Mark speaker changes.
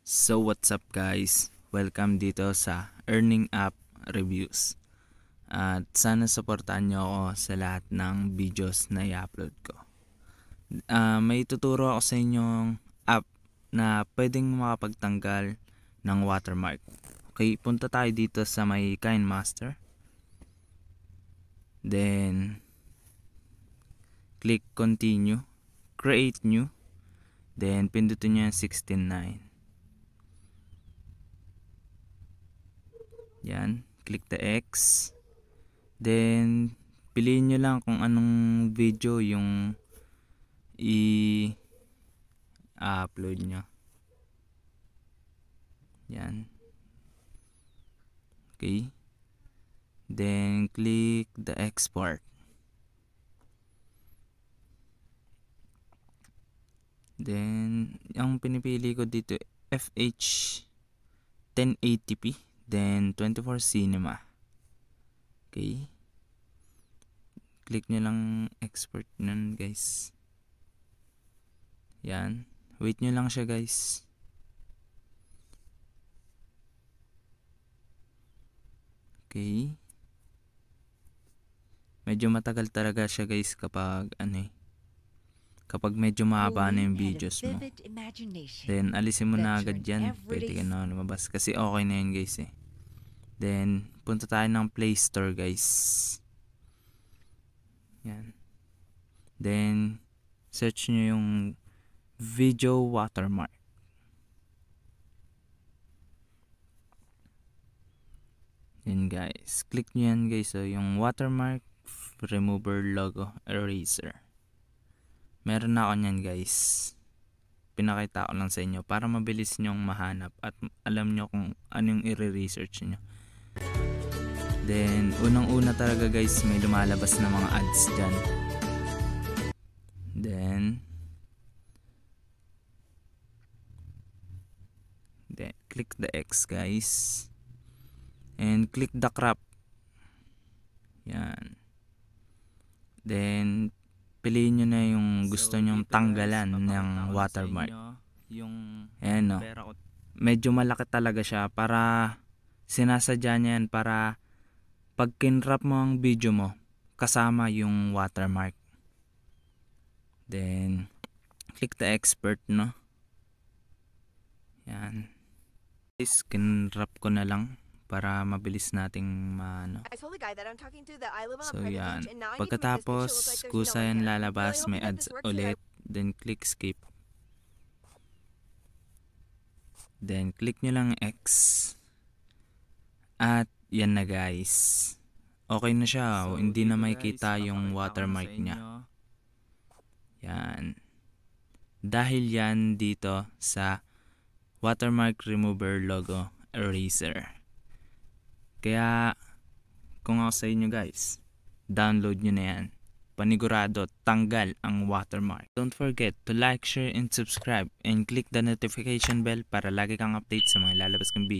Speaker 1: So what's up guys? Welcome dito sa Earning App Reviews. At sana supportahan nyo ako sa lahat ng videos na i-upload ko. May tuturo ako sa inyong app na pwedeng makapagtanggal ng watermark. Okay, punta tayo dito sa may KineMaster. Then click continue, create new. Then pindutin nyo yung 16:9. Yan, click the X. Then piliin nyo lang kung anong video yung i-upload nyo. Yan. Okay. Then click the export. Then ang pinipili ko dito FH 1080p. Then 24 cinema. Okay. Click nyo lang export nun guys. Yan. Wait nyo lang siya guys. Okay. Medyo matagal talaga siya guys kapag kapag medyo mahaba na yung videos mo. Then alisin mo na agad yan. Pwede ka na lumabas kasi okay na yun guys eh. Then punta tayo ng Play Store guys. Yan. Then search nyo yung video watermark. Yan guys. Click nyo yan guys. So yung watermark remover logo eraser. Meron na ako nyan guys. Pinakita ko lang sa inyo para mabilis nyong mahanap at alam nyo kung anong i-research nyo. Then unang-una talaga guys, may lumalabas na mga ads dyan. Then click the X guys. And click the crop. Yan. Then piliin nyo na yung gusto nyong tanggalan ng watermark. Ayan no. Medyo malaki talaga siya para sinasadya niya yan para pag kinrap mo ang video mo kasama yung watermark. Then click the export no. Yan. Guys, kinrap ko na lang para mabilis nating So yan. Pagkatapos kusa yan lalabas, may ads ulit. Then click skip. Then click nyo lang X. At yan na guys. Okay na siya. Hindi na makikita yung watermark niya. Yan. Dahil yan dito sa watermark remover logo eraser. Kaya kung ako sa inyo guys, download nyo na yan. Panigurado, tanggal ang watermark. Don't forget to like, share, and subscribe. And click the notification bell para lagi kang update sa mga lalabas kong video.